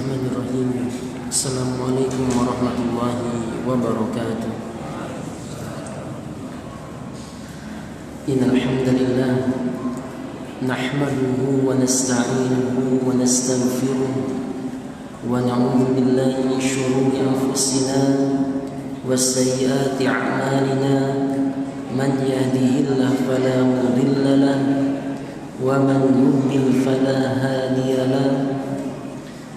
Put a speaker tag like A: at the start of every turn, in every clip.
A: Bismillahirrahmanirrahim. Assalamualaikum warahmatullahi wabarakatuh. Innal hamdalillah nahmaduhu wa nasta'inuhu wa nastaghfiruh wa na'udzu billahi min shururi anfusina wa sayyiati a'malina. Man yahdihillahu fala mudilla lahu wa man yudlil fala hadiya lahu.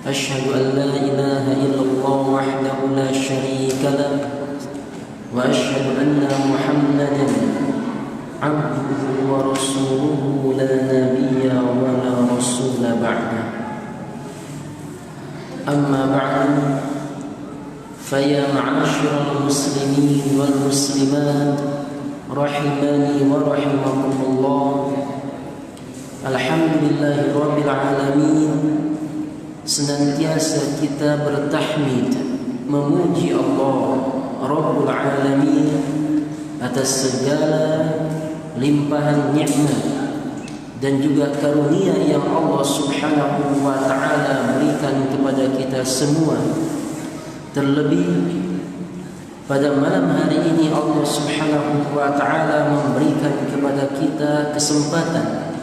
A: أشهد أن لا إله إلا الله وحده لا شريك له وأشهد أن محمدا عبده ورسوله لا نبي ولا رسول بعده. أما بعد فيا معاشر المسلمين والمسلمات رحمني ورحمكم الله. الحمد لله رب العالمين. Senantiasa kita bertahmid, memuji Allah Rabbul Alamin atas segala limpahan nikmat dan juga karunia yang Allah Subhanahu wa ta'ala berikan kepada kita semua. Terlebih pada malam hari ini Allah Subhanahu wa ta'ala memberikan kepada kita kesempatan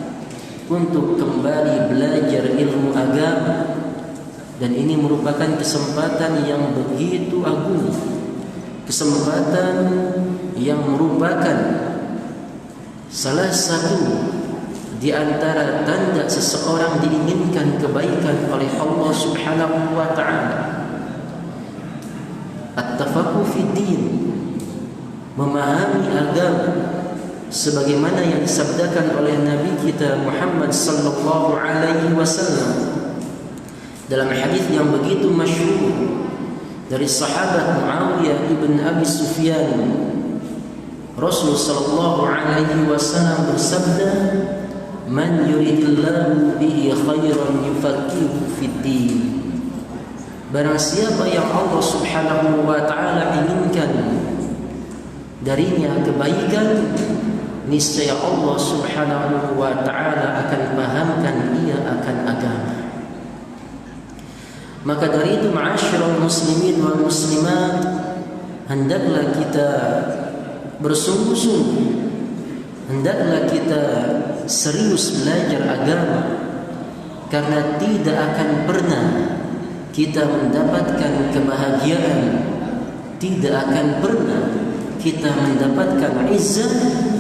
A: untuk kembali belajar ilmu agama. Dan ini merupakan kesempatan yang begitu agung, kesempatan yang merupakan salah satu di antara tanda seseorang diinginkan kebaikan oleh Allah Subhanahu wa ta'ala. At-tafaqquh fid din, memahami agama sebagaimana yang disabdakan oleh Nabi kita Muhammad sallallahu alaihi wasallam dalam hadis yang begitu masyhur dari sahabat Muawiyah ibn Abi Sufyan. Rasul sallallahu alaihi wasallam bersabda, "Man yuridillahu bihi khairan yufaqihuhu fid din." Barang siapa yang Allah Subhanahu wa ta'ala inginkan darinya kebaikan, niscaya Allah Subhanahu wa ta'ala akan pahamkan ia akan agama. Maka dari itu ma'asyiral muslimin wal muslimat, hendaklah kita bersungguh-sungguh, hendaklah kita serius belajar agama, karena tidak akan pernah kita mendapatkan kebahagiaan, tidak akan pernah kita mendapatkan izzah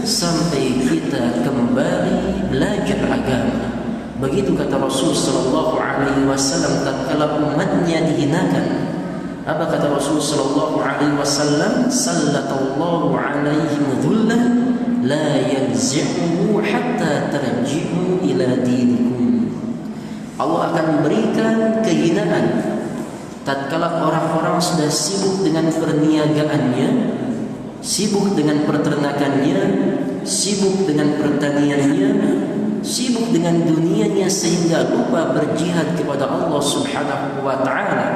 A: sampai kita kembali belajar agama. Begitu kata Rasul sallallahu alaihi wasallam tatkala umatnya dihinakan. Apa kata Rasul sallallahu alaihi wasallam? Sallallahu alaihim dhullan la yanzi'uhu hatta tarji'u ila dinikum. Allah akan berikan kehinaan tatkala orang-orang sudah sibuk dengan perniagaannya, sibuk dengan peternakannya, sibuk dengan pertaniannya, sibuk dengan dunianya sehingga lupa berjihad kepada Allah Subhanahu wa ta'ala,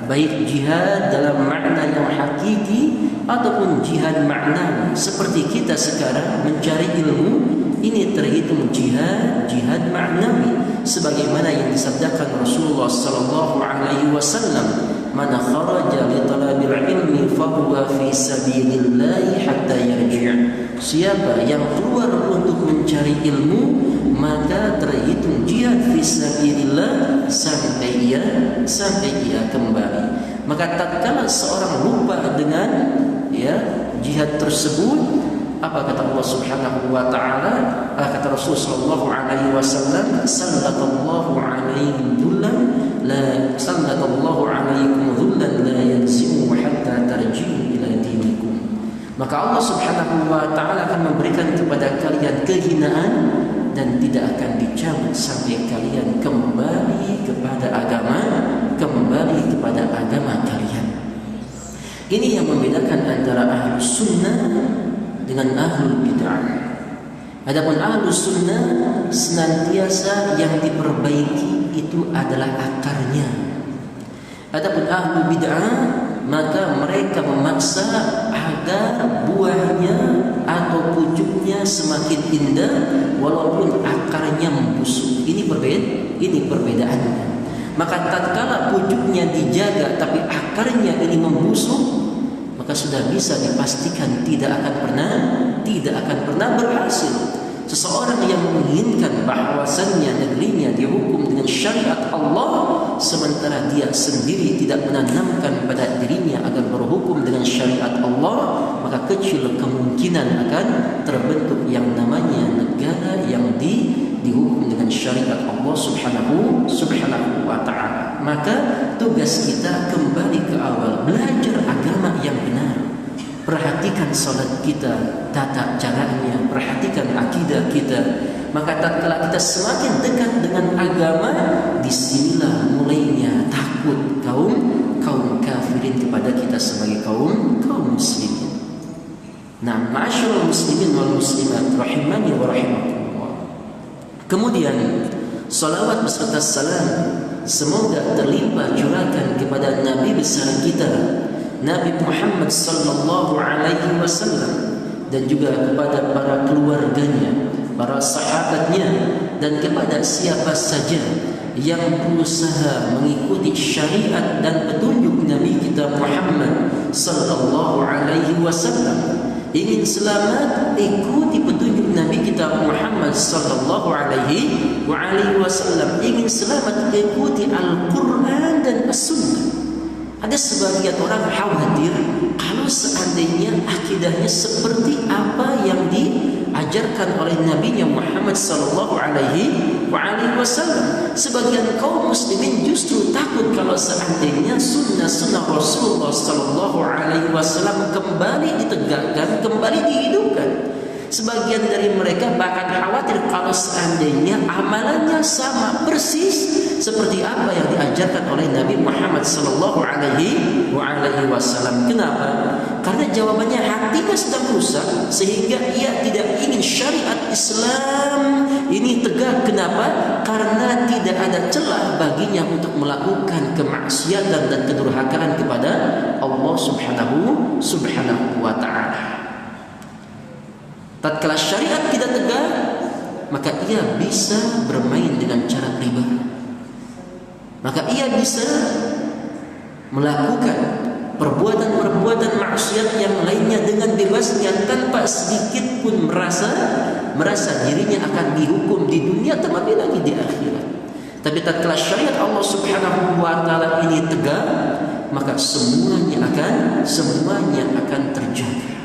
A: baik jihad dalam makna yang hakiki ataupun jihad maknawi. Seperti kita sekarang mencari ilmu, ini terhitung jihad maknawi sebagaimana yang disabdakan Rasulullah sallallahu alaihi wasallam, "Man kharaja li talabil ilmi fa huwa fi sabilillah hatta yarji'." Siapa yang keluar untuk mencari ilmu, maka terhitung jihad fisabilillah sampai ia kembali. Maka tatkala seorang lupa dengan jihad tersebut, apa kata Allah Subhanahu wa ta'ala? Kata Rasul sallallahu alaihi wasallam, sallallahu alaihi dhullan la sallallahu alaikum dhullan la yanzimu hatta tarji'u ila dinikum. Maka Allah Subhanahu wa ta'ala akan memberikan kepada kalian kehinaan dan tidak akan dicabut sampai kalian kembali kepada agama, kembali kepada agama kalian. Ini yang membedakan antara ahlu sunnah dengan ahlu bid'ah. Adapun ahlu sunnah senantiasa yang diperbaiki itu adalah akarnya. Adapun ahlu bid'ah, maka mereka memaksa agar buahnya atau pucuknya semakin indah walaupun akarnya membusuk. Ini perbedaannya. Maka tatkala pucuk bibitnya dijaga tapi akarnya ini membusuk, maka sudah bisa dipastikan tidak akan pernah berhasil. Seseorang yang menginginkan bahwasannya negerinya dihukum dengan syariat Allah, sementara dia sendiri tidak menanamkan pada dirinya agar berhukum dengan syariat Allah, maka kecil kemungkinan akan terbentuk yang namanya negara yang dihukum dengan syariat Allah subhanahu wa ta'ala. Maka tugas kita kembali ke awal, belajar agama yang benar. Perhatikan salat kita, tata caranya, perhatikan akidah kita. Maka tatkala kita semakin dekat dengan agama, disinilah mulainya takut kaum kafirin kepada kita sebagai kaum muslimin. Nah, ma'asyiral muslimin wal muslimat rahimani wa rahimakumullah. Kemudian salawat beserta salam semoga terlimpah curahkan kepada Nabi besar kita Nabi Muhammad sallallahu alaihi wasallam, dan juga kepada para keluarganya, para sahabatnya, dan kepada siapa saja yang berusaha mengikuti syariat dan petunjuk Nabi kita Muhammad sallallahu alaihi wasallam. Ingin selamat, ikuti petunjuk Nabi kita Muhammad sallallahu alaihi wasallam. Ingin selamat, ikuti Al-Quran dan As-Sunnah. Ada sebagian orang khawatir kalau seandainya akidahnya seperti apa yang diajarkan oleh Nabi Muhammad sallallahu alaihi wasallam. Sebagian kaum muslimin justru takut kalau seandainya sunnah Rasulullah sallallahu alaihi wasallam kembali ditegakkan, kembali dihidupkan. Sebagian dari mereka bahkan khawatir kalau seandainya amalannya sama persis seperti apa yang diajarkan oleh Nabi Muhammad sallallahu alaihi wasallam. Kenapa? Karena jawabannya hatinya sedang rusak sehingga ia tidak ingin syariat Islam ini tegak. Kenapa? Karena tidak ada celah baginya untuk melakukan kemaksiatan dan kedurhakaan kepada Allah subhanahu wa ta'ala. Tatkala syariat tidak tegak, maka ia bisa bermain dengan cara riba. Maka ia bisa melakukan perbuatan-perbuatan maksiat yang lainnya dengan bebasnya tanpa sedikit pun merasa dirinya akan dihukum di dunia, terlebih lagi di akhirat. Tapi tatkala syariat Allah subhanahu wa ta'ala ini tegak, maka semuanya akan terjaga.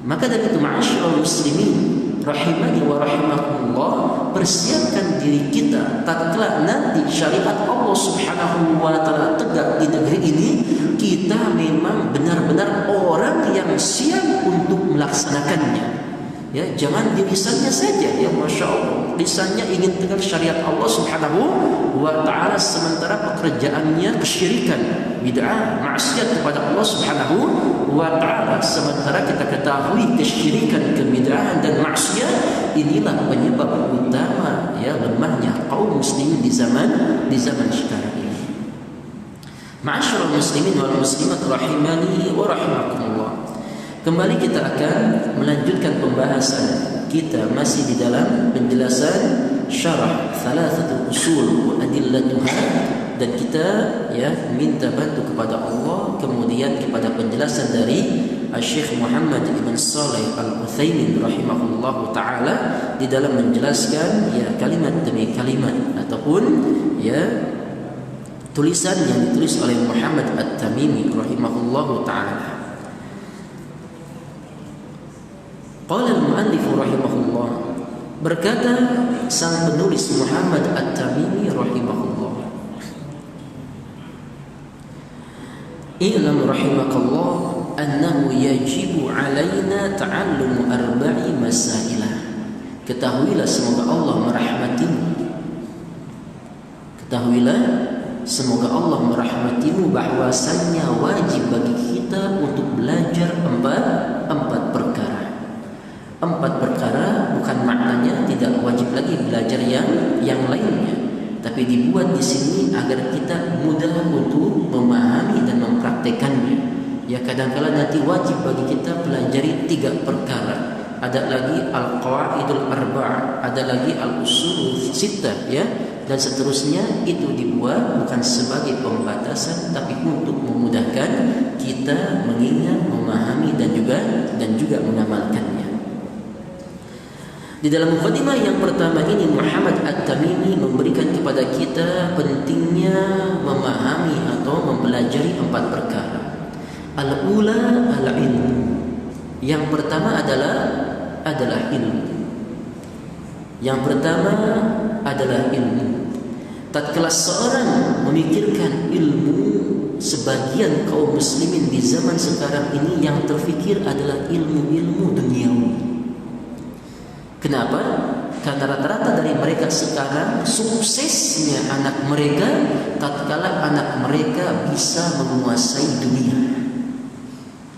A: Maka dari itu ma'asyiral muslimin rahimani wa rahimakumullah, persiapkan diri kita tatkala nanti syariat Allah subhanahu wa ta'ala tegak di negeri ini, kita memang benar-benar orang yang siap untuk melaksanakannya. Ya, jangan di lisannya saja, ya masya Allah, lisannya ingin tegak syariat Allah subhanahu wa ta'ala, sementara pekerjaannya kesyirikan, bid'ah, maksiat kepada Allah subhanahu wa ta'ala. Sementara kita ketahui kesyirikan, kebid'ahan dan maksiat inilah penyebab utama ya lemahnya kaum muslimin di zaman sekarang ini. Ma'asyiral muslimin wal muslimat rahimani wa rahimakumullah. Kembali kita akan melanjutkan pembahasan kita masih di dalam penjelasan syarah Thalathatul Usul wa Adillatuha, dan kita ya minta bantu kepada Allah, kemudian kepada penjelasan dari Syekh Muhammad Ibn Saleh Al-Utsaimin rahimahullahu taala di dalam menjelaskan ya kalimat demi kalimat ataupun ya tulisan yang ditulis oleh Muhammad At-Tamimi rahimahullahu taala. Qala al-muallif rahimahullah, berkata sang penulis Muhammad At-Tamimi rahimahullah, i'lam rahimakallah annahu yajibu alaina ta'allumu arba'i masailah. Ketahuilah semoga Allah merahmatimu. Ketahuilah semoga Allah merahmatimu bahwasannya wajib bagi kita untuk belajar empat perkara. Empat perkara bukan maknanya tidak wajib lagi belajar yang lainnya, tapi dibuat di sini agar kita mudah untuk memahami dan mempraktekannya. Ya kadang-kala nanti wajib bagi kita pelajari 3 perkara. ada lagi al-qawaidul arba', ada lagi al-usul sittah, ya, dan seterusnya. Itu dibuat bukan sebagai pembatasan, tapi untuk memudahkan kita mengingat, memahami dan juga mengamalkannya. Di dalam mukadimah yang pertama ini, Muhammad At-Tamimi memberikan kepada kita pentingnya memahami atau mempelajari 4 perkara. Al-ula al-ilmu. Yang pertama adalah ilmu. Yang pertama adalah ilmu. Tatkala seorang memikirkan ilmu, sebagian kaum muslimin di zaman sekarang ini yang terfikir adalah ilmu-ilmu duniawi. Kenapa? Karena rata-rata dari mereka sekarang suksesnya anak mereka tatkala anak mereka bisa menguasai dunia.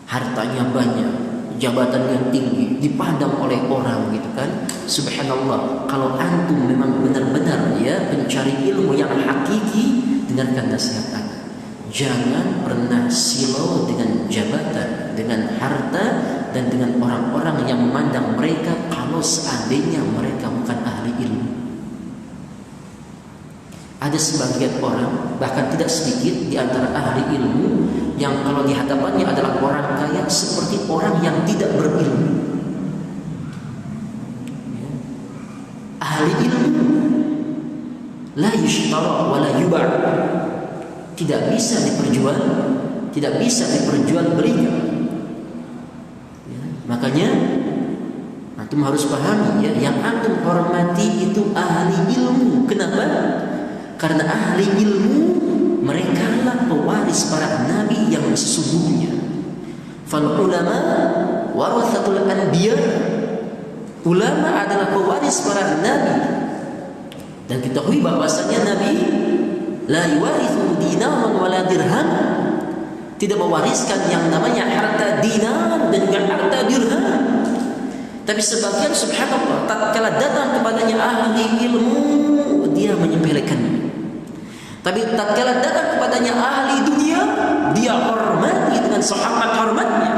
A: Hartanya banyak, jabatannya tinggi, dipandang oleh orang, gitu kan. Subhanallah, kalau antum memang benar-benar ya pencari ilmu yang hakiki, dengarkan nasihat aku. Jangan pernah silau dengan jabatan, dengan harta, dan dengan orang-orang yang memandang mereka kalau seandainya mereka bukan ahli ilmu. Ada sebagian orang, bahkan tidak sedikit di antara ahli ilmu, yang kalau di hadapannya adalah orang kaya seperti orang yang tidak berilmu. Ahli ilmu la yushtara wa la yuba', tidak bisa diperjualbelikan. Ya, makanya antum harus pahami, ya, yang antum hormati itu ahli ilmu. Kenapa? Karena ahli ilmu mereka lah pewaris para nabi yang sesungguhnya. Fal ulama warathatul anbiya. Ulama adalah pewaris para nabi. Dan ketahui bahwasanya nabi la yuwarithu dinaran wala dirham, tidak mewariskan yang namanya harta dinar dan juga harta dirham. Tapi sebagian subhanallah tatkala datang kepadanya ahli ilmu, dia menyepelekannya. Tapi tatkala datang kepadanya ahli dunia, dia hormati dengan seamat hormatnya.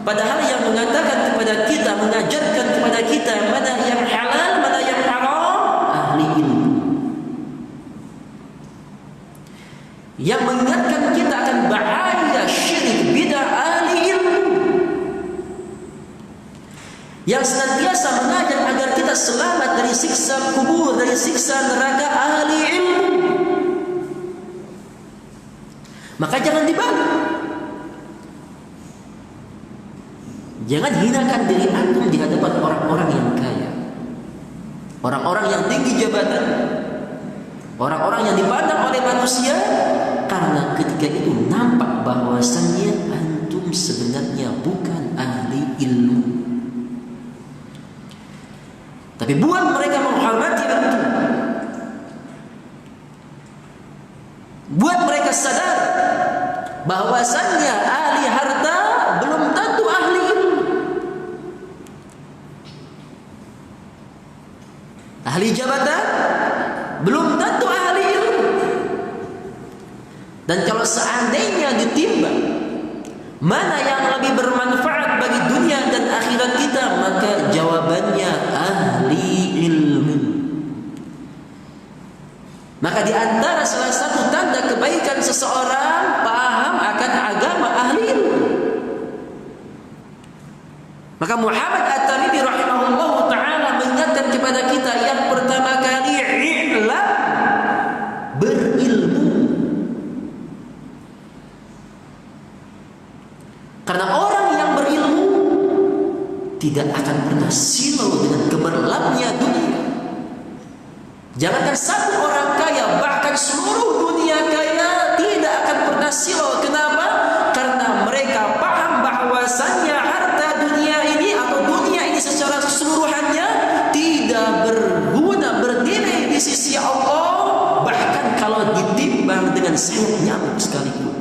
A: Padahal yang mengatakan kepada kita, mengajarkan kepada kita mana yang halal, mana yang haram, ahli ilmu. Yang mengingatkan kita akan bahaya syirik bidah, ahli ilmu. Yang senantiasa mengajar agar kita selamat dari siksa kubur, dari siksa neraka, ahli ilmu. Maka jangan dibalik. Jangan hinakan diri antum di hadapan orang-orang yang kaya, orang-orang yang tinggi jabatan, orang-orang yang dipandang oleh manusia, karena ketika itu nampak bahwasannya antum sebenarnya bukan ahli ilmu. Tapi buat mereka menghormati antum, buat mereka sadar bahwasannya ahli harta belum tentu ahli ilmu. Ahli jabatan belum tentu ahli ilmu. Dan kalau seandainya ditimbang mana yang lebih bermanfaat bagi dunia dan akhirat kita, maka jawabannya ahli ilmu. Maka di antara salah satu tanda kebaikan seseorang paham akan agama, ahli ilmu. Maka Muhammad At-Tamimi rahimahullah ta'ala mengingatkan kepada kita yang pertama kali, i'lam, berilmu. Karena orang yang berilmu tidak akan pernah silau dengan gemerlapnya dunia. Jangankan satu orang kaya, bahkan seluruh dunia kaya tidak akan pernah silau. Kenapa? Karena mereka paham bahwasannya harta dunia ini atau dunia ini secara keseluruhannya tidak berguna, bernilai di sisi Allah, bahkan kalau ditimbang dengan sayap nyamuk sekalipun.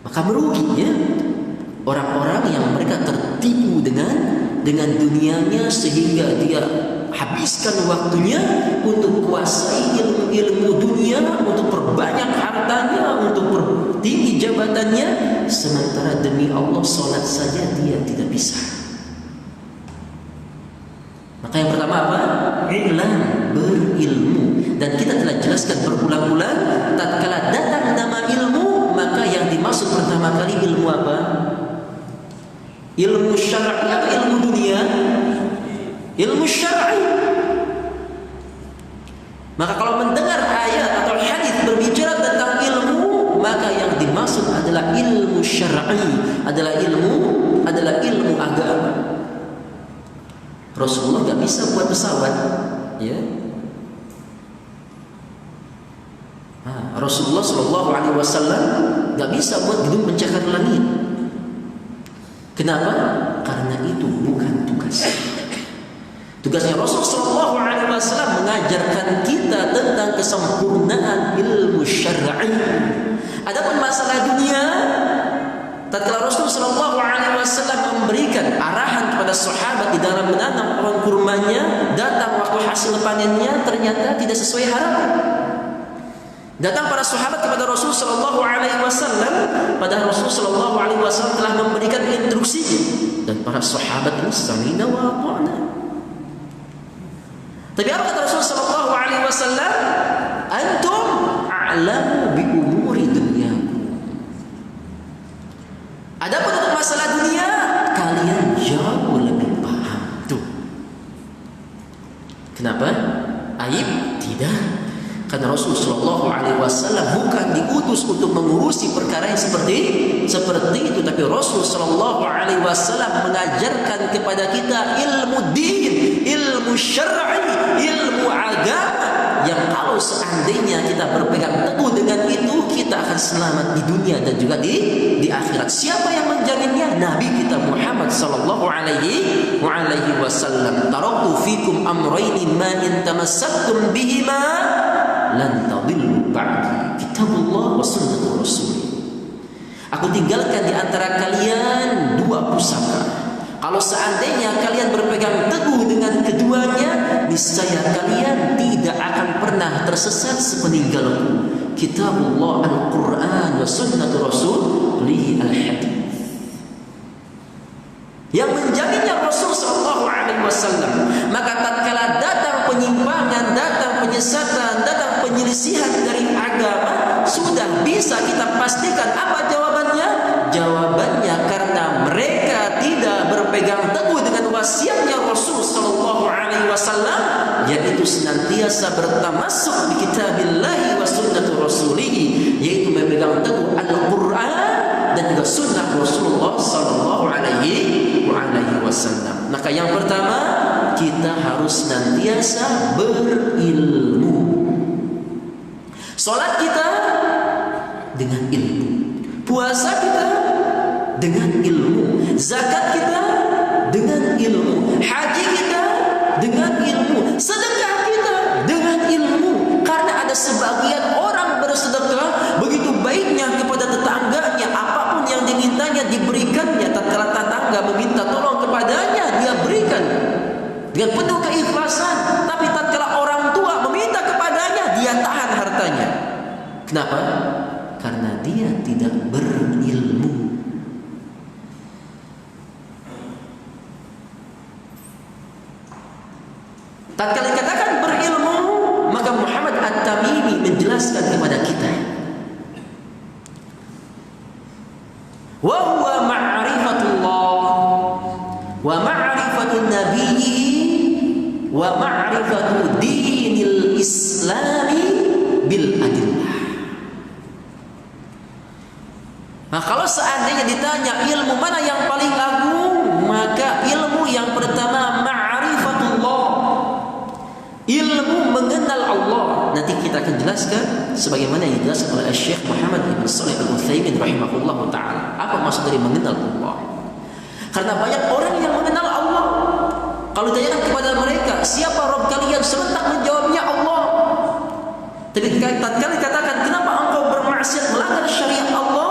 A: Maka meruginya orang-orang yang mereka tertipu dengan dunianya, sehingga dia habiskan waktunya untuk kuasai ilmu-ilmu dunia, untuk perbanyak hartanya, untuk pertinggi jabatannya, sementara demi Allah sholat saja dia tidak bisa. Maka yang pertama apa? I'lam, berilmu. Dan kita telah jelaskan berulang-ulang, tatkala datang nama ilmu, maka yang dimaksud pertama kali ilmu apa? Ilmu syar'i atau ilmu dunia? Ilmu syar'i. Maka kalau mendengar ayat atau hadis berbicara tentang ilmu, maka yang dimaksud adalah ilmu syar'i, adalah ilmu agama. Rasulullah gak bisa buat pesawat, ya. Rasulullah Shallallahu Alaihi Wasallam gak bisa buat gedung pencakar langit. Kenapa? Karena itu bukan tugas. Tugasnya Rasul Shallallahu Alaihi Wasallam mengajarkan kita tentang kesempurnaan ilmu syar'i. Adapun masalah dunia, tatkala Rasul Shallallahu Alaihi Wasallam memberikan arahan kepada sahabat di dalam menanam pohon kurmanya, datang waktu hasil panennya ternyata tidak sesuai harapan. Datang para sahabat kepada Rasul Shallallahu Alaihi Wasallam, padahal Rasul Shallallahu Alaihi Wasallam telah memberikan instruksi, dan para sahabat ini sami'na wa ata'na. Tapi apa kata Rasul Shallallahu Alaihi Wasallam? Antum a'lamu bi umuri dunyakum. Adapun untuk masalah dunia, kalian jauh lebih paham. Tuh. Kenapa? Aib? Tidak. Karena Rasul Shallallahu Alaihi Wasallam bukan diutus untuk mengurusi perkara yang seperti itu, tapi Rasul Shallallahu Alaihi Wasallam mengajarkan kepada kita ilmu din, ilmu syar'i, ilmu agama yang kalau seandainya kita berpegang teguh dengan itu, kita akan selamat di dunia dan juga di akhirat. Siapa yang menjaminnya? Nabi kita Muhammad Sallallahu Alaihi Wasallam. Taraktu fikum amrayni ma in tamassaktum bihima lan tadillu ba'di, kitabullah wa sunnatu rasul. Aku tinggalkan di antara kalian dua pusaka. Kalau seandainya kalian berpegang teguh dengan keduanya, niscaya kalian tidak akan pernah tersesat sepeninggalku. Kitabullah Al-Quran wa sunnatu rasulih al-hadith. Yang menjaminnya Rasul Sallallahu Alaihi Wasallam. Maka tatkala datang penyimpangan, datang penyesatan, datang penyelisihan dari agama, sudah bisa kita pastikan apa jawabannya? Jawabannya karena mereka tidak berpegang teguh dengan wasiatnya Rasul Sallallahu Alaihi Wasallam, yaitu senantiasa bertamasuk di kitabillah wa sunnatu rasulih, yaitu memegang teguh Al-Quran dan juga sunnah Rasulullah Sallallahu Alaihi Wasallam. Maka yang pertama, kita harus senantiasa berilmu. Salat kita dengan ilmu, puasa kita dengan ilmu, zakat kita dengan ilmu, haji kita dengan ilmu, sedekah kita dengan ilmu. Karena ada sebagian orang bersedekah begitu baiknya kepada tetangganya, apapun yang dimintanya diberikannya. Tatkala tetangga meminta tolong kepadanya, dia berikan dengan penuh keikhlasan. Tapi tatkala orang tua meminta kepadanya, dia tahan hartanya. Kenapa? Karena dia tidak berilmu. Tatkala dikatakan berilmu, maka Muhammad At-Tamimi menjelaskan kepada kita, wa huwa ma'rifatullah wa ma'rifatun nabiyyi wa ma'rifatu dinil islami bil adillah. Nah, kalau seandainya ditanya ilmu mana yang paling agung, maka ilmu yang pertama ma'rifatullah, ilmu mengenal Allah. Nanti kita akan jelaskan sebagaimana yang dijelaskan oleh Syekh Muhammad Ibn Shalih Al-Utsaimin rahimahullah ta'ala. Apa maksud dari mengenal Allah? Karena banyak orang yang mengenal Allah. Kalau ditanyakan kepada mereka, siapa Rabb kalian? Serentak menjawabnya Allah. Tapi tatkala dikatakan, kenapa engkau bermaksiat melanggar syariat Allah?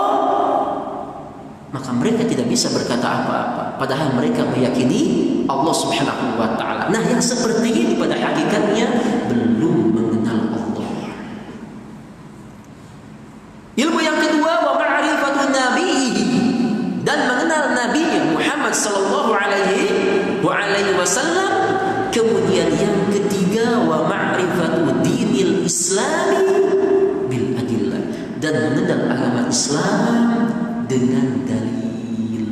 A: Maka mereka tidak bisa berkata apa-apa, padahal mereka meyakini Allah Subhanahu wa ta'ala. Nah, yang seperti ini pada hakikatnya belum mengenal Allah. Ilmu yang kedua, wa ma'rifatun nabiyyi, Islam dengan dalil.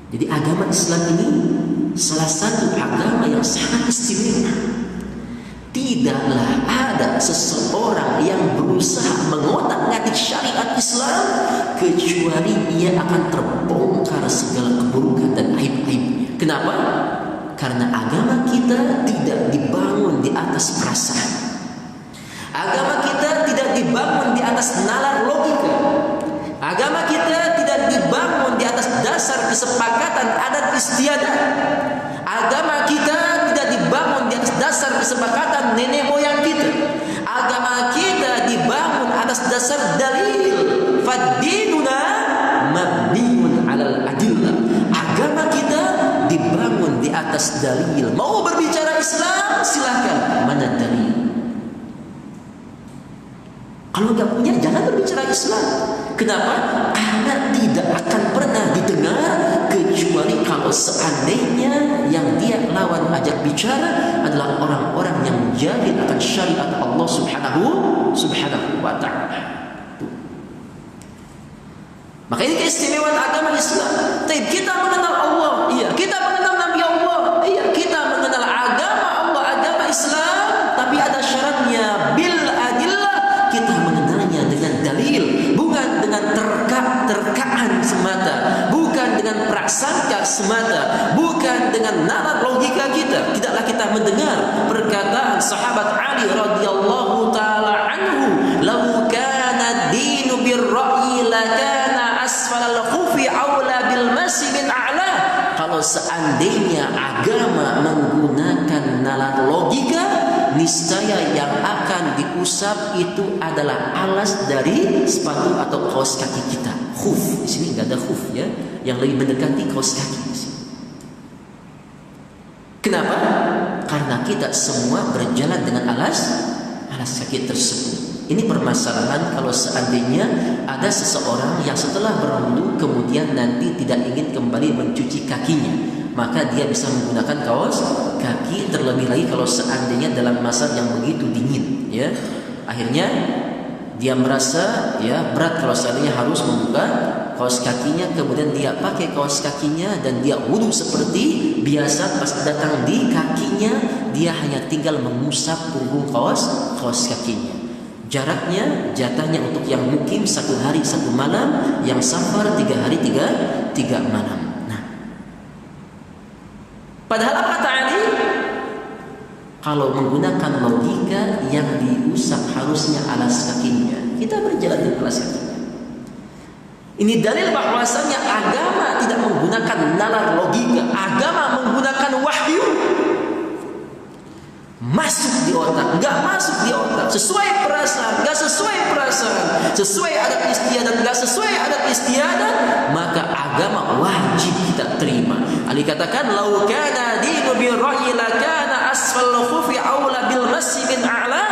A: Jadi agama Islam ini salah satu agama yang sangat istimewa. Tidaklah ada seseorang yang berusaha mengotak-ngatik syariat Islam kecuali ia akan terbongkar segala keburukan dan aib-aibnya. Kenapa? Karena agama kita tidak dibangun di atas perasaan. Agama kita tidak dibangun di atas nalar logika. Agama kita tidak dibangun di atas dasar kesepakatan adat istiadat. Agama kita tidak dibangun di atas dasar kesepakatan nenek moyang kita. Agama kita dibangun atas dasar dalil. Fad-dinuna mabniun 'alal adillah. Agama kita dibangun di atas dalil. Mau berbicara Islam, silakan. Mana dalil? Kalau nggak punya, jangan berbicara Islam. Kenapa? Karena tidak akan pernah didengar kecuali kalau seandainya yang dia lawan ajak bicara adalah orang-orang yang jahil akan syariat Allah Subhanahu wa ta'ala. Maka ini keistimewaan agama Islam. Kita mengenal Allah, iya. Kita mengenal Nabi Allah, iya. Kita mengenal agama Allah, agama Islam. Tapi ada syaratnya, bil adillah. Kita mengenalnya dengan dalil, bukan dengan terkaan semata, bukan dengan prasangka semata, bukan dengan nalar logika kita. Tidaklah kita mendengar perkataan sahabat Ali radhiyallahu taala anhu, "Lau kana ad-dinu bir-ra'yi lakana asfalal khufi aula bil masi min a'la." Kalau seandainya agama menggunakan nalar logika, niscaya yang akan diusap itu adalah alas dari sepatu atau kaos kaki kita. Khuf, di sini nggak ada khuf ya, yang lebih mendekati kaos kaki di sini. Kenapa? Karena kita semua berjalan dengan alas kaki tersebut. Ini permasalahan kalau seandainya ada seseorang yang setelah berwudu kemudian nanti tidak ingin kembali mencuci kakinya, maka dia bisa menggunakan kaos kaki, terlebih lagi kalau seandainya dalam masa yang begitu dingin, ya. Akhirnya dia merasa ya berat kalau seandainya harus membuka kaos kakinya, kemudian dia pakai kaos kakinya dan dia wudu seperti biasa. Pas datang di kakinya, dia hanya tinggal mengusap punggung kaos kakinya. Jaraknya, jatahnya untuk yang mukim 1 hari 1 malam, yang safar 3 hari 3 malam. Nah, padahal apa kata Ali? Kalau menggunakan logika, yang diusap harusnya alas kakinya. Kita berjalan di alas kakinya. Ini dalil bahwasanya agama tidak menggunakan nalar logika. Agama menggunakan wahyu. Masuk di otak, nggak masuk di otak, sesuai perasaan, nggak sesuai perasaan, sesuai adat istiadat, nggak sesuai adat istiadat, maka agama wajib kita terima. Ali katakan, "Lau kana dinu birra'yi lakana asfal khufi aula bil masi min a'la,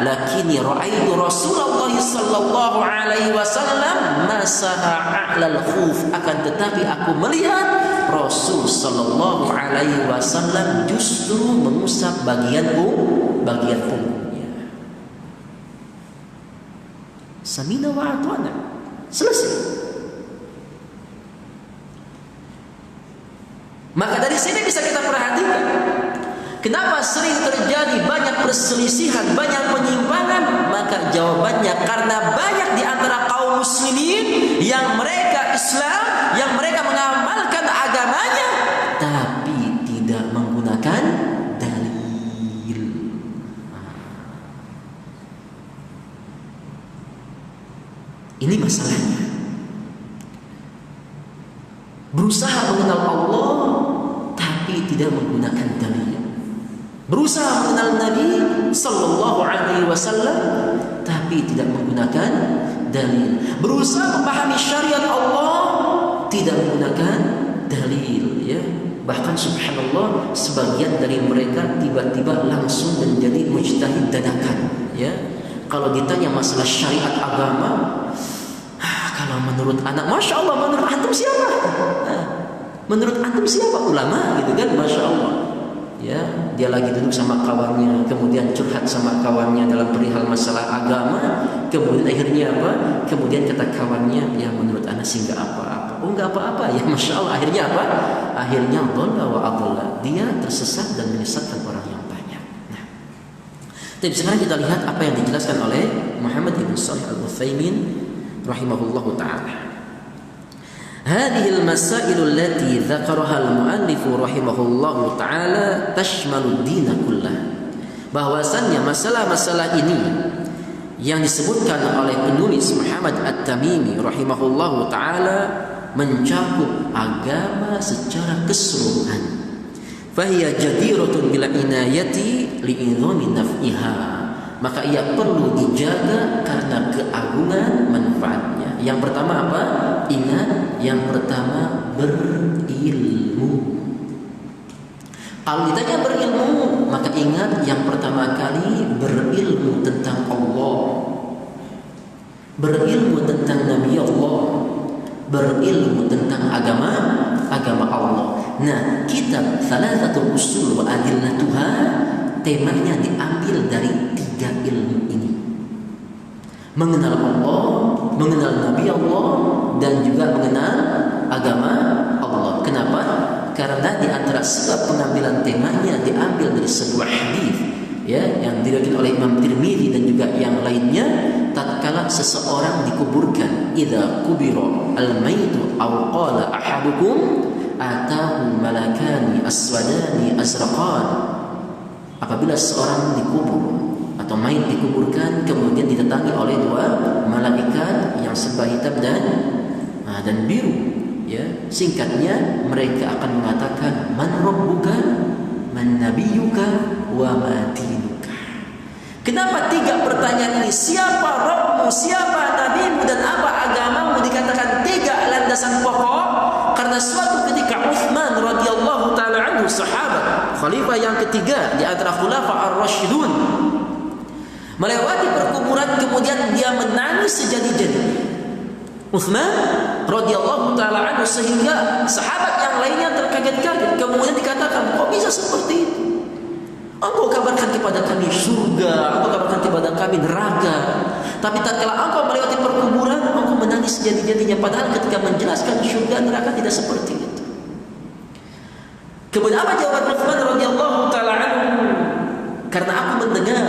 A: lakini ra'aitu Rasulullah sallallahu alaihi wasallam masaha a'lal khuf." Akan tetapi aku melihat Rasul sallallahu alaihi wasallam justru mengusap bagian punggungnya. Samina wa atwana. Selesai. Maka dari sini bisa kita perhatikan kenapa sering terjadi banyak perselisihan, banyak penyimpangan. Maka jawabannya karena banyak di antara kaum muslimin yang mereka Islam, yang mereka mengamalkan agamanya, tapi tidak menggunakan dalil. Ini masalahnya. Berusaha mengenal Allah, tapi tidak menggunakan dalil. Berusaha mengenal Nabi sallallahu alaihi wasallam, tapi tidak menggunakan dalil. Berusaha memahami syariat Allah, tidak menggunakan dalil, ya. Bahkan subhanallah, sebagian dari mereka tiba-tiba langsung menjadi mujtahid dadakan, ya. Kalau ditanya masalah syariat agama, kalau menurut anak, masya Allah, menurut antum siapa? Menurut antum siapa? Ulama, gitu kan, masya Allah. ya, dia lagi duduk sama kawannya, kemudian curhat sama kawannya dalam perihal masalah agama, kemudian akhirnya apa? Kemudian kata kawannya, ya menurut anak sih nggak apa-apa. Oh nggak apa-apa ya, masya Allah. Akhirnya apa? Akhirnya dhalla wa adalla, dia tersesat dan menyesatkan orang yang banyak. Nah, tapi sekarang kita lihat apa yang dijelaskan oleh Muhammad ibn Shalih al-Utsaimin rahimahullahu taala. Hadhil masailul lati dzakaraha al-muallif rahimahullahu taala tashmalu din kullah. Bahwasannya masalah-masalah ini yang disebutkan oleh penulis Muhammad At-Tamimi rahimahullahu taala mencakup agama secara keseluruhan. Fahiya jadiratun bil inayati li'idhami naf'iha. Maka ia perlu dijaga karena keagungan manfaatnya. Yang pertama apa? Ingat, yang pertama berilmu. Kalau ditanya berilmu, maka ingat yang pertama kali berilmu tentang Allah, berilmu tentang Nabi Allah, berilmu tentang agama Allah. Nah, kitab Thalathatul Usul wa Adillatuha temanya diambil dari 3 ilmu ini. Mengenal Allah, mengenal Nabi Allah, dan juga mengenal agama Allah. Kenapa? Karena di antara sebab pengambilan temanya diambil dari sebuah hadis, ya, yang diriwayatkan oleh Imam Tirmidzi dan juga yang lainnya. Tatkala seseorang dikuburkan, idza kubira al-maitu aw qala ahadukum atahu malakani aswadani azraqan. Apabila seorang dikubur atau mayit dikuburkan, kemudian didatangi oleh 2 malaikat yang serba hitam dan biru, ya. Singkatnya mereka akan mengatakan, man rabbuka, man nabiyuka, wa ma dinuka. Kenapa 3 pertanyaan ini? Siapa Rabbmu, siapa nabimu, dan apa agamamu? Dikatakan 3 landasan pokok karena suatu ketika Utsman radhiyallahu taala anhu, sahabat khalifah yang ketiga di antara khulafa ar-rasyidun, melewati perkuburan, kemudian dia menangis sejadi-jadi. Utsman radhiyallahu taala anhu, sehingga sahabat yang lainnya terkaget-kaget. Kemudian dikatakan, kok bisa seperti itu? Engkau kabarkan kepada kami surga, engkau kabarkan kepada kami neraka, tapi tatkala engkau melewati perkuburan, engkau menangis sejadi-jadinya. Padahal ketika menjelaskan surga neraka tidak seperti itu. Kemudian apa jawaban Utsman radhiyallahu taala anhu? Karena aku mendengar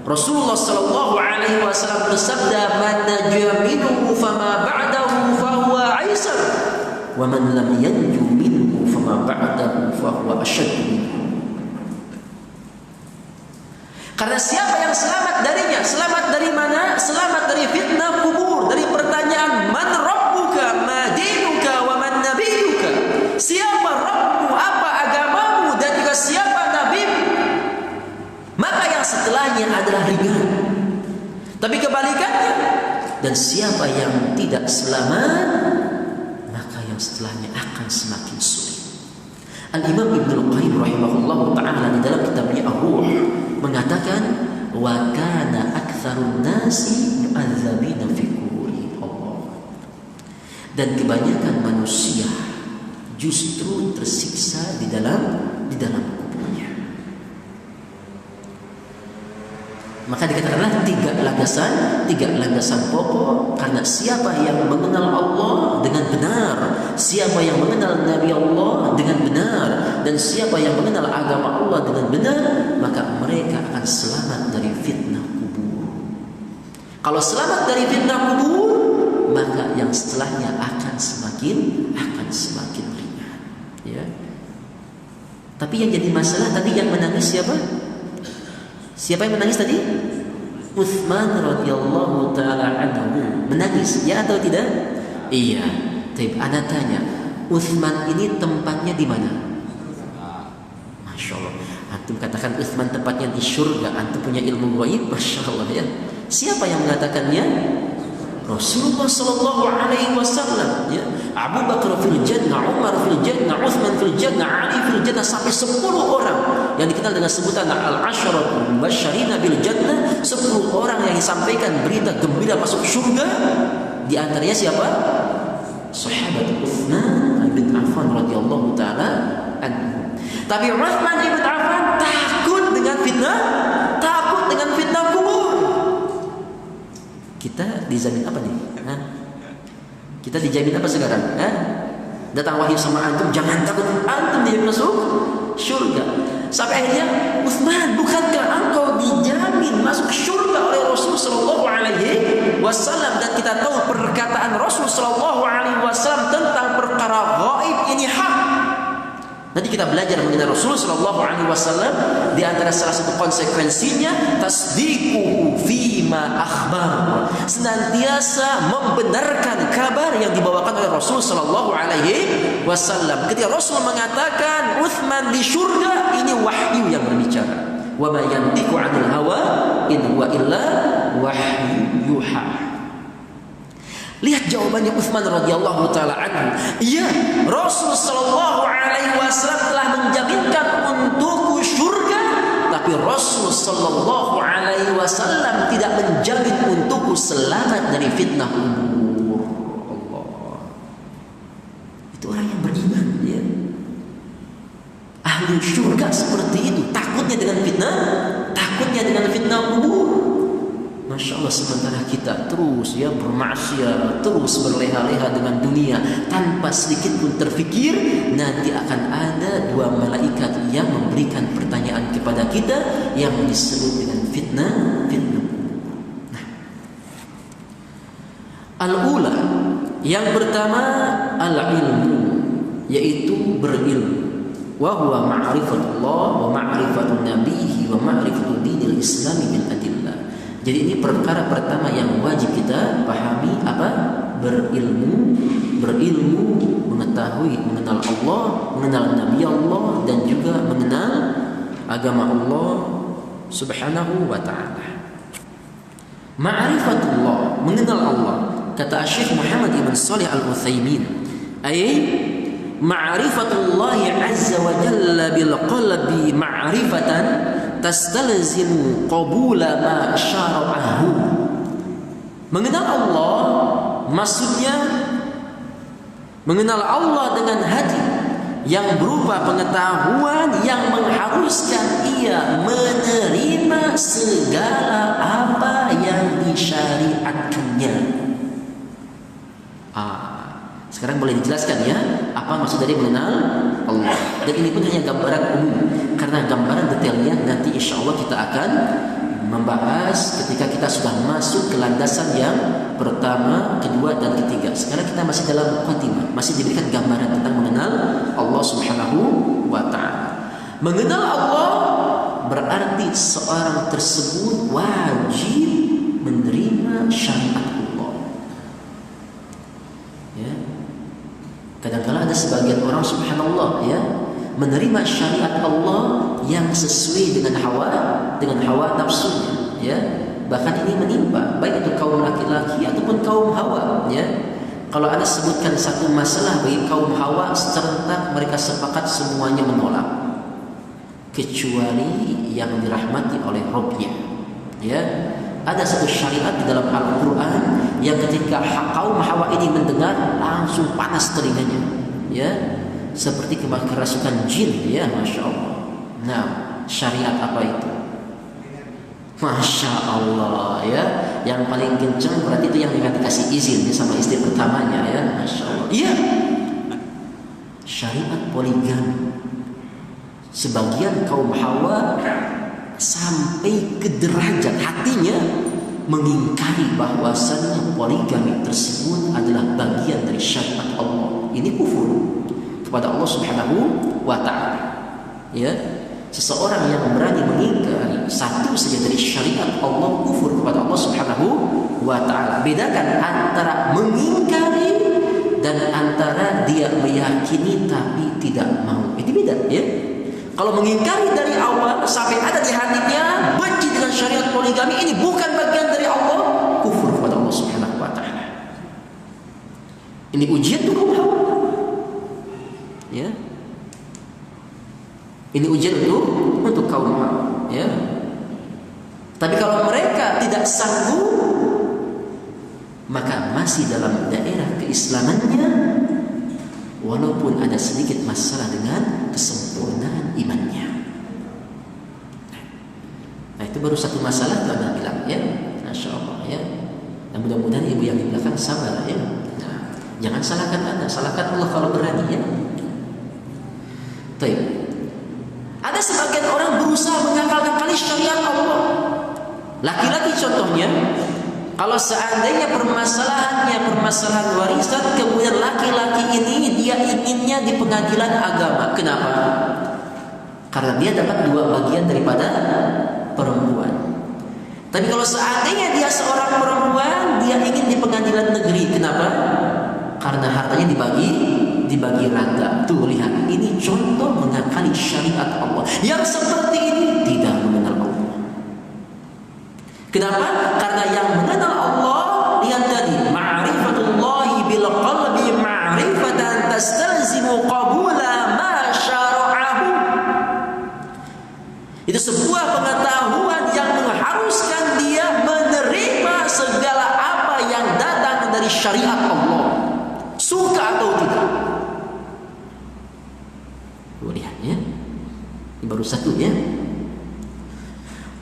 A: Rasulullah sallallahu alaihi wasallam bersabda, "Man najaa minhu fama ba'dahu fa huwa aisar, wa man lam yanju minhu fama ba'dahu fa huwa ashaddu minhu." Karena siapa yang selamat darinya, selamat dari mana? Selamat dari fitnah kubur, dari pertanyaan man rabbuka, ma dinuka, wa man nabiyuka. Siapa Rabbmu, apa agamamu, dan juga siapa nabimu? Maka yang setelahnya adalah ringan. Tapi kebalikannya, dan siapa yang tidak selamat, maka yang setelahnya akan semakin sulit. Al-Imam Ibnu Qayyim rahimahullahu taala di dalam kitabnya Ar-Ruh mengatakan, wa kana aktsarun nasi yu'adzabina fi quburihim. Dan kebanyakan manusia justru tersiksa di dalam kuburnya. Maka dikatakanlah 3 landasan pokok, karena siapa yang mengenal Allah dengan benar, siapa yang mengenal Nabi Allah dengan benar, dan siapa yang mengenal agama Allah dengan benar, maka mereka akan selamat dari fitnah kubur. Kalau selamat dari fitnah kubur, maka yang setelahnya akan semakin ringan, ya. Tapi yang jadi masalah tadi, yang menangis siapa? Siapa yang menangis tadi? Utsman radhiyallahu taala anhu menangis, ya atau tidak? Iya. Tapi ana tanya, Utsman ini tempatnya di mana? Masya Allah. Antum katakan Utsman tempatnya di surga, antum punya ilmu ghaib, masya Allah, ya. Siapa yang mengatakannya? Rasulullah sallallahu alaihi wasallam, ya. Abu Bakar fil jannah, Umar fil jannah, Utsman fil jannah, Ali fil jannah, sampai 10 orang yang dikenal dengan sebutan al-asyaratul mubasysyirina bil jannah, 10 orang yang disampaikan berita gembira masuk surga. Di antaranya siapa? Sahabat Utsman bin Affan radhiyallahu taala anhu. Tapi Utsman bin Affan takut dengan fitnah kubur. Kita dijamin apa nih? Kita dijamin apa sekarang? Datang wahyu sama antum, jangan takut, antum dijamin masuk surga. Sampai akhirnya, Utsman, bukankah engkau dijamin masuk surga oleh Rasul sallallahu alaihi wasallam? Dan kita tahu perkataan Rasul sallallahu alaihi wasallam tentang perkara gaib ini hak. Nanti kita belajar mengenai Rasul sallallahu alaihi wasallam, di antara salah satu konsekuensinya tasdiquhu fima akhbar, senantiasa membenarkan kabar yang dibawakan oleh Rasul sallallahu alaihi wasallam. Ketika Rasul mengatakan Utsman di surga, ini wahyu yang berbicara. Wa ma yantiqu 'anil hawa in huwa illa wahyu yuha. Lihat jawabannya Utsman radhiyallahu taala anhu. Iya, Rasul sallallahu alaihi wasallam telah menjaminkan untukku surga, tapi Rasul sallallahu alaihi wasallam tidak menjamin untukku selamat dari fitnah kubur. Allah. Itu orang yang beriman, ya. Ahli surga seperti itu, takutnya dengan fitnah kubur. Masya Allah, sementara kita terus bermaksiat, terus berleha-leha dengan dunia tanpa sedikit pun terfikir nanti akan ada dua malaikat yang memberikan pertanyaan kepada kita yang disebut dengan fitnah. Nah, al-ula, yang pertama al-ilmu, yaitu berilmu. Wa huwa ma'rifatullah wa ma'rifatun nabiyhi wa ma'rifatud dinil islami bil adillah. Jadi ini perkara pertama yang wajib kita pahami, apa? Berilmu, mengetahui, mengenal Allah, mengenal Nabi Allah, dan juga mengenal agama Allah Subhanahu wa ta'ala. Ma'rifatullah, mengenal Allah. Kata Syekh Muhammad ibn Shalih Al-Utsaimin, ay ma'rifatullah azza wa jalla bil qalbi ma'rifatan tastalzimu qabula ma syara'ahu. Mengenal Allah maksudnya mengenal Allah dengan hati yang berupa pengetahuan yang mengharuskan ia menerima segala apa yang disyariatkannya. Sekarang boleh dijelaskan ya, apa maksud dari mengenal Allah. Dan ini pun hanya gambaran umum, karena gambaran detailnya nanti insya Allah kita akan membahas ketika kita sudah masuk ke landasan yang pertama, kedua, dan ketiga. Sekarang kita masih dalam muqaddimah, masih diberikan gambaran tentang mengenal Allah Subhanahu wa ta'ala. Mengenal Allah berarti seorang tersebut wajib menerima syariat Allah. Ya. Kadang-kadang ada sebagian orang subhanallah ya menerima syariat Allah yang sesuai dengan hawa nafsunya, ya. Bahkan ini menimpa baik itu kaum laki-laki ataupun kaum hawa, ya. Kalau Anda sebutkan satu masalah bagi kaum hawa, serentak mereka sepakat semuanya menolak kecuali yang dirahmati oleh Rabbnya, ya. Ada satu syariat di dalam Al-Quran yang ketika kaum hawa ini mendengar langsung panas telinganya, ya, seperti kerasukan jin, ya, masya Allah. Nah, syariat apa itu? Masya Allah, ya, yang paling kencang berarti itu yang dikasih izin sama istri pertamanya, ya, masya Allah. Iya, syariat poligami. Sebagian kaum hawa sampai ke derajat hatinya mengingkari bahwasannya poligami tersebut adalah bagian dari syariat Allah. Ini kufur kepada Allah Subhanahu wa ta'ala, ya. Seseorang yang berani mengingkari satu saja dari syariat Allah, kufur kepada Allah Subhanahu wa ta'ala. Bedakan antara mengingkari dan antara dia meyakini tapi tidak mau. Ini beda, ya. Kalau mengingkari dari awal sampai ada di hatinya benci dengan syariat poligami, ini bukan bagian dari Allah, kufur kepada Allah Subhanahu wa ta'ala. Ini ujian untuk kaum hawa, ya. Ini ujian untuk kaum hawa, ya. Tapi kalau mereka tidak sanggup, maka masih dalam daerah keislamannya, walaupun ada sedikit masalah dengan kesempurnaan imannya. Nah, itu baru satu masalah tuh Anda bilang ya, Masya Allah ya. Dan mudah-mudahan ibu yang di belakang sabar ya. Nah, jangan salahkan Anda, salahkan Allah kalau berani ya. Baik. Ada sebagian orang berusaha mengakal-akali syariat Allah. Laki-laki contohnya, kalau seandainya permasalahan warisan, kemudian laki-laki ini dia inginnya di pengadilan agama. Kenapa? Karena dia dapat 2 bagian daripada perempuan. Tapi kalau seandainya dia seorang perempuan, dia ingin di pengadilan negeri. Kenapa? Karena hartanya dibagi rata. Tuh lihat, ini contoh mengakali syariat Allah. Yang seperti ini tidak mengenal Allah. Kenapa? Karena yang mengenal Allah, lihat tadi, ma'rifatullahi bil qalbi ma'rifatan tastalzimu qabula ma syara'ahu. Itu sebuah pengetahuan yang mengharuskan dia menerima segala apa yang datang dari syariat Allah, suka atau tidak. Lihat ya, ini baru satu ya.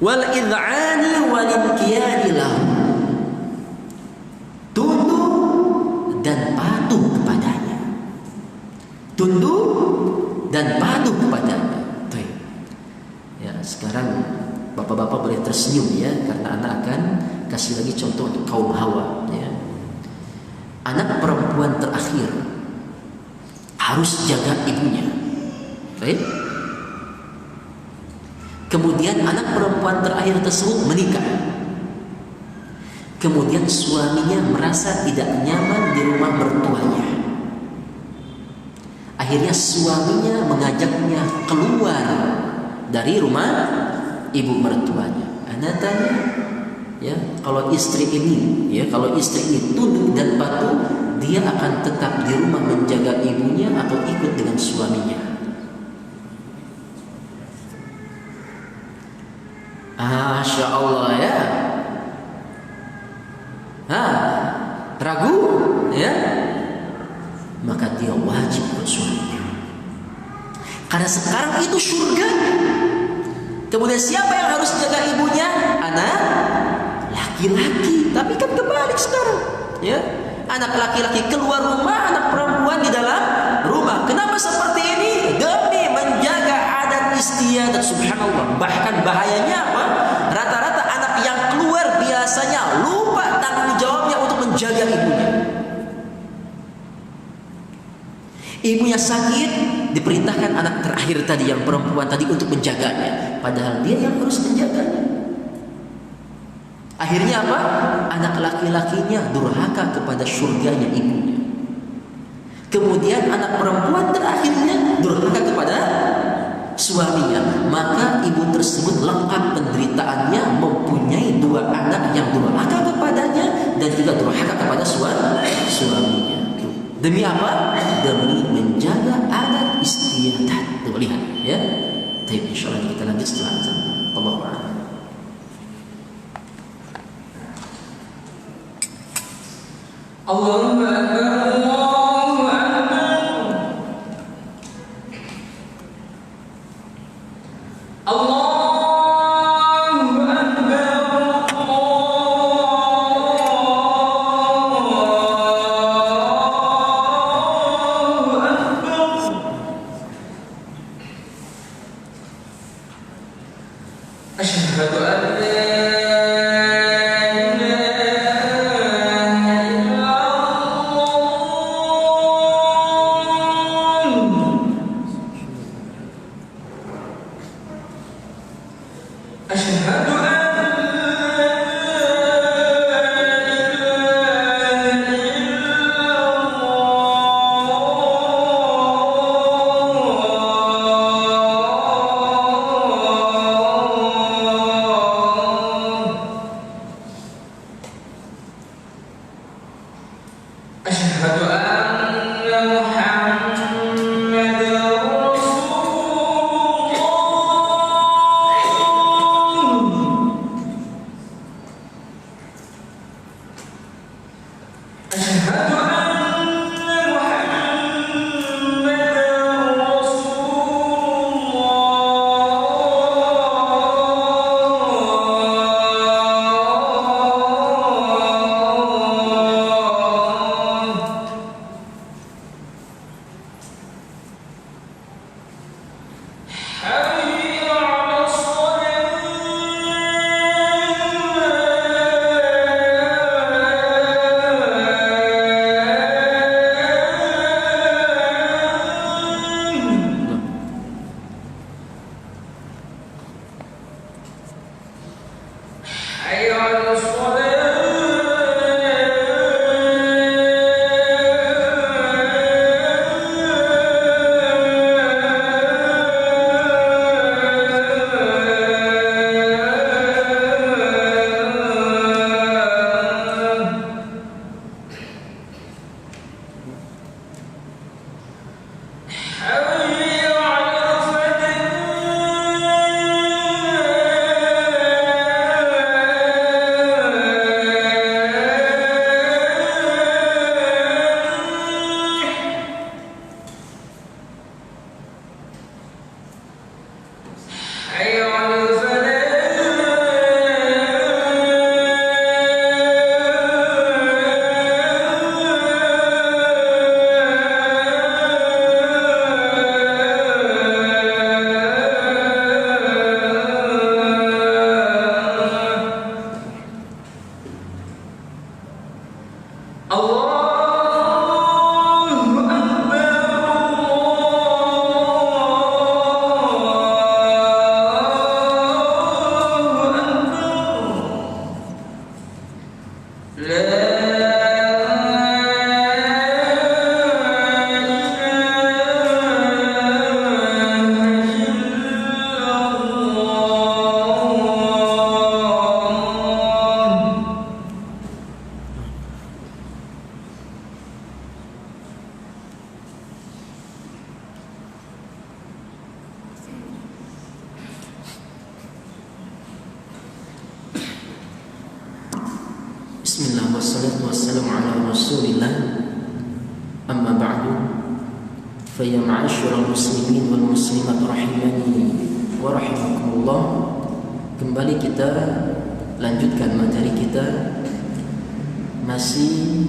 A: Wal id'ani wal inqiyadi lahu, tunduk dan patuh kepadanya. Tunduk dan patuh kepadanya. Baik. Ya, sekarang bapak-bapak boleh tersenyum ya, karena Anda akan kasih lagi contoh untuk kaum Hawa ya. Anak perempuan terakhir harus jaga ibunya. Baik. Kemudian anak perempuan terakhir tersebut menikah. Kemudian suaminya merasa tidak nyaman di rumah mertuanya. Akhirnya suaminya mengajaknya keluar dari rumah ibu mertuanya. Anda tanya, ya, kalau istri ini tunduk dan patuh, dia akan tetap di rumah menjaga ibunya atau ikut dengan suaminya? Masya Allah ya. Ragu ya, maka dia wajib ikut suaminya. Karena sekarang itu surga. Kemudian siapa yang harus jaga ibunya? Anak laki-laki. Tapi kan kebalik sekarang ya. Anak laki-laki keluar rumah, anak perempuan di dalam rumah. Kenapa seperti ini? Demi menjaga adat istiadat. Subhanallah. Bahkan bahayanya apa? Rata-rata anak yang keluar biasanya lupa tanggung jawabnya untuk menjaga ibunya. Ibunya sakit, diperintahkan anak terakhir tadi, yang perempuan tadi, untuk menjaganya. Padahal dia yang harus menjaganya. Akhirnya apa? Anak laki-lakinya durhaka kepada surganya ibunya. Kemudian anak perempuan terakhirnya durhaka kepada suaminya. Maka ibu tersebut lengkap penderitaannya, mempunyai 2 anak yang durhaka kepadanya dan juga durhaka kepada suaminya. Demi apa? Demi menjaga adat istiadat. Tuh lihat ya. Baik, insyaallah kita lanjut setelah azan. Allahu a'lam. Allahu akbar. Allahu akbar. Allah. Bismillah wassalatu wassalamu ala rasulillah. Amma ba'du, faya ma'asyiral muslimin wal muslimat rahimani wa rahimakumullah. Kembali kita lanjutkan materi kita, masih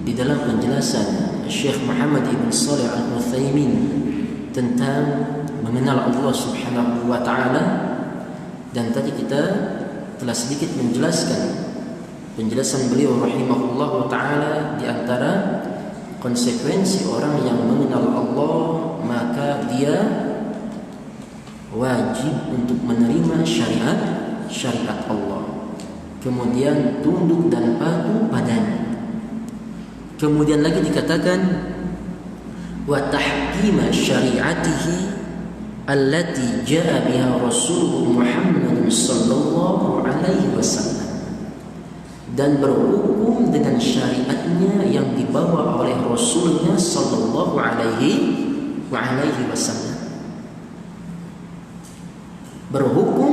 A: di dalam penjelasan Syekh Muhammad ibn Shalih Al-Utsaimin tentang mengenal Allah Subhanahu wa taala. Dan tadi kita telah sedikit menjelaskan penjelasan beliau rahimahullah ta'ala, di antara konsekuensi orang yang mengenal Allah, maka dia wajib untuk menerima syariat Allah, kemudian tunduk dan patuh padanya. Kemudian lagi dikatakan wa tahkima syariatihi allati jaa biha Rasulullah Muhammad sallallahu alaihi wasallam, dan berhukum dengan syariatnya yang dibawa oleh Rasulnya sallallahu alaihi wasallam. Berhukum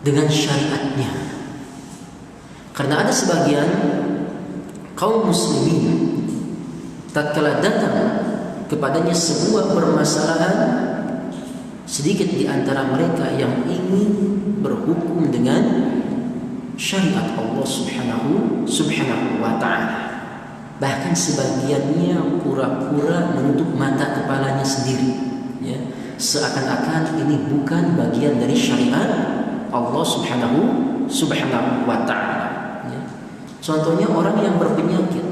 A: dengan syariatnya, karena ada sebagian kaum muslimin tatkala datang kepadanya sebuah permasalahan, sedikit di antara mereka yang ingin berhukum dengan syariat Allah subhanahu wa ta'ala. Bahkan sebagiannya pura-pura menutup mata kepalanya sendiri, ya, seakan-akan ini bukan bagian dari syariat Allah subhanahu wa ta'ala, ya. Contohnya orang yang berpenyakit,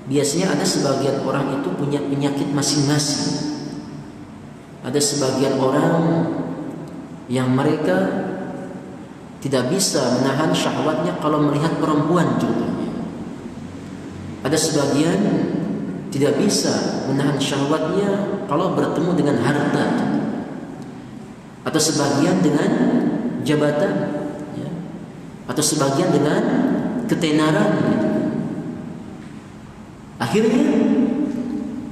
A: biasanya ada sebagian orang itu punya penyakit masing-masing. Ada sebagian orang yang mereka tidak bisa menahan syahwatnya kalau melihat perempuan contohnya. Ada sebagian tidak bisa menahan syahwatnya kalau bertemu dengan harta. Atau sebagian dengan jabatan, ya. Atau sebagian dengan ketenaran, gitu. Akhirnya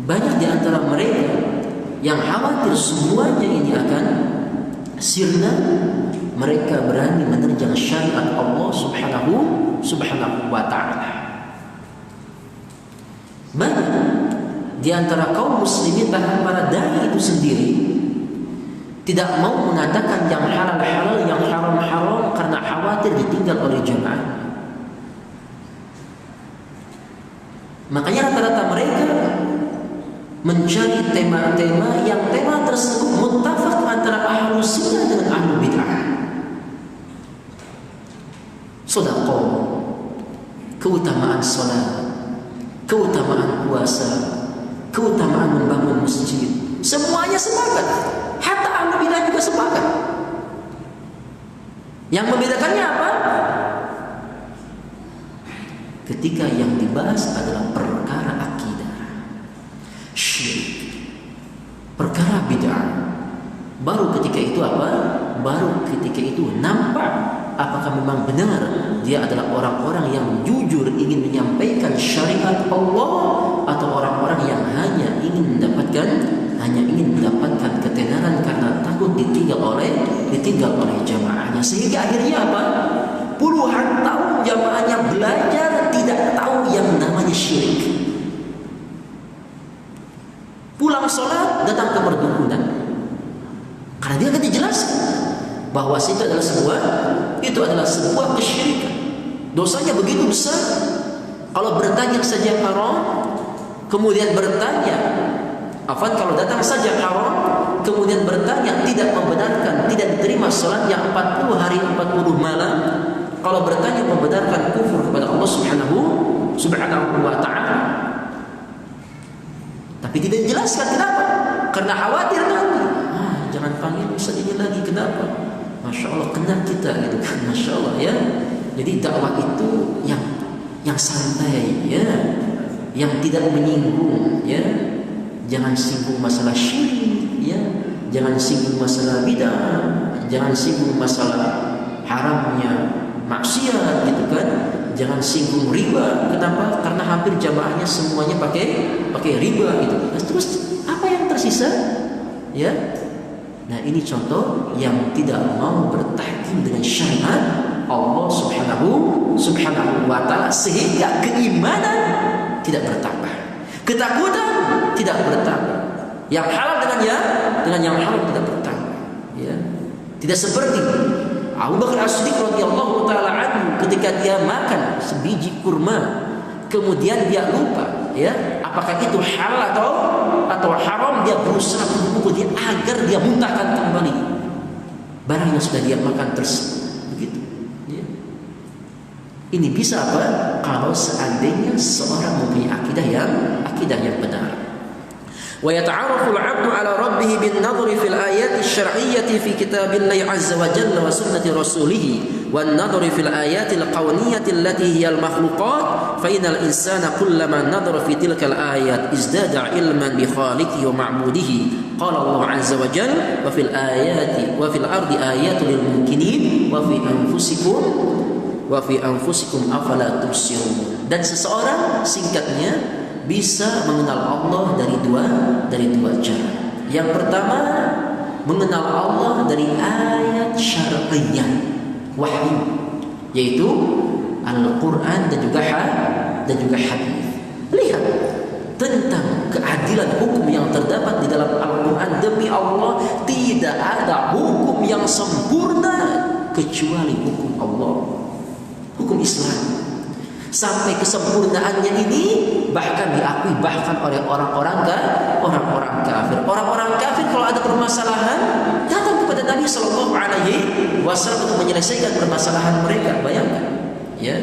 A: banyak di antara mereka yang khawatir semuanya ini akan sirna, mereka berani menerjang syariat Allah subhanahu wa ta'ala. Banyak di antara kaum muslimin, bahkan para dai itu sendiri, tidak mau mengatakan yang halal-halal, yang haram-haram, karena khawatir ditinggal oleh jamaah. Makanya rata-rata mereka mencari tema-tema yang tema tersebut muttafaq antara ahlu sunnah dengan ahlu bid'ah. Sedekah, keutamaan salat, keutamaan puasa, keutamaan membangun masjid, semuanya sepakat. Hatta ahlu bid'ah juga sepakat. Yang membedakannya apa? Ketika yang dibahas adalah perkara akidah, syirik, perkara bid'ah, baru ketika itu apa? Baru ketika itu nampak apakah memang benar dia adalah orang-orang yang jujur ingin menyampaikan syariat Allah, atau orang-orang yang hanya ingin mendapatkan ketenaran karena takut ditinggal oleh jamaahnya. Sehingga akhirnya apa? Puluhan tahun jamaahnya belajar tidak tahu yang namanya syirik. Pulang sholat datang ke perdukunan, karena dia akan dijelaskan bahwa itu adalah sebuah kesyirikan. Dosanya begitu besar. Kalau bertanya saja haram, kemudian bertanya, kalau datang saja haram, kemudian bertanya tidak membenarkan, tidak diterima sholatnya 40 hari 40 malam. Kalau bertanya membenarkan kufur kepada Allah Subhanahu wa ta'ala. Tapi tidak dijelaskan kenapa. Karena khawatir nanti, jangan panggil Ustaz ini lagi, kenapa? Masya Allah, kena kita gitu kan. Masya Allah ya. Jadi dakwah itu yang santai ya, yang tidak menyinggung ya. Jangan singgung masalah syirik ya, jangan singgung masalah bid'ah, jangan singgung masalah haramnya maksiat gitu kan. Jangan singgung riba. Kenapa? Karena hampir jamaahnya semuanya pakai riba gitu. Terus apa yang tersisa? Ya. Nah, ini contoh yang tidak mau bertahkim dengan syariat Allah Subhanahu wa ta'ala, sehingga keimanan tidak bertambah, ketakutan tidak bertambah, yang halal dengan yang haram tidak bertambah ya. Tidak seperti Abu Bakar As-Siddiq radhiyallahu taala anhu ketika dia makan sebiji kurma, kemudian dia lupa ya apakah itu halal atau haram, dia berusaha pukul dia agar dia muntahkan kembali barang yang sudah dia makan tersebut. Begitu ya. Ini bisa apa? Kalau seandainya seorang mempunyai akidah yang benar. ويتعرف العبد على ربه بالنظر في الآيات الشرعية في كتاب الله عز وجل وسنة رسوله والنظر في الآيات القونية التي هي المخلوقات فإن الإنسان كلما نظر في تلك الآيات ازداد علما بخالقه ومعبوده قال الله عز وجل وفي الأرض آيات للموقنين وفي أنفسكم أفلا تبصرون. Dan seseorang singkatnya bisa mengenal Allah dari dua cara. Yang pertama, mengenal Allah dari ayat syar'iyyah, wahyu, yaitu Al-Quran dan juga hadis. Lihat tentang keadilan hukum yang terdapat di dalam Al-Quran. Demi Allah, tidak ada hukum yang sempurna kecuali hukum Allah, hukum Islam. Sampai kesempurnaannya ini bahkan diakui oleh orang-orang kafir. Orang-orang kafir kalau ada permasalahan datang kepada Nabi Sallallahu Alaihi Wasallam untuk menyelesaikan permasalahan mereka. Bayangkan, ya.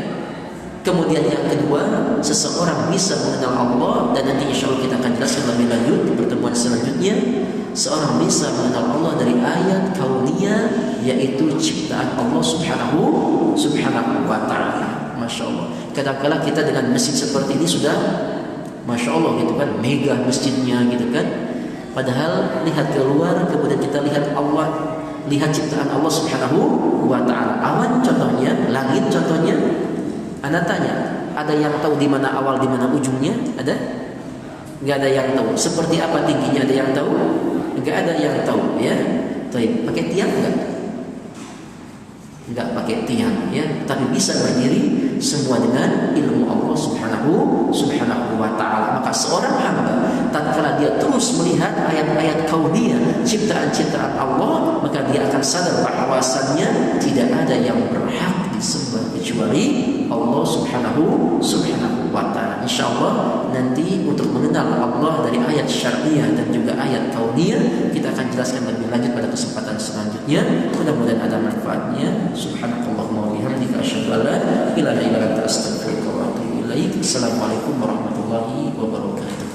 A: Kemudian yang kedua, seseorang bisa mengenal Allah, dan nanti insya Allah kita akan jelaskan lebih lanjut di pertemuan selanjutnya. Seorang bisa mengenal Allah dari ayat kauniyah, yaitu ciptaan Allah Subhanahu wa Ta'ala. Masya Allah. Kadang-kadang kita dengan masjid seperti ini sudah Masya Allah gitu kan, mega masjidnya gitu kan. Padahal lihat keluar, kemudian kita lihat Allah, lihat ciptaan Allah Subhanahu wa Ta'ala. Awan contohnya, langit contohnya. Anda tanya, ada yang tahu di mana awal, di mana ujungnya? Ada? Enggak ada yang tahu. Seperti apa tingginya, ada yang tahu? Enggak ada yang tahu ya. Pakai tiang enggak? Enggak pakai tiang ya, tapi bisa berdiri semua dengan ilmu Allah Subhanahu wa Ta'ala. Maka seorang hamba tatkala dia terus melihat ayat-ayat kauniyah, ciptaan-ciptaan Allah, maka dia akan sadar bahwasannya tidak ada yang berhak disembah kecuali Allah Subhanahu wa Ta'ala. Insyaallah nanti untuk mengenal Allah dari ayat syar'iyah dan juga ayat kauniyah kita akan jelaskan lebih lanjut pada kesempatan selanjutnya. Mudah-mudahan ada manfaatnya. Subhanakallahumma wa bihamdika asyhadu an la ilaha illa anta astaghfiruka wa atubu ilaik. Assalamualaikum warahmatullahi wabarakatuh.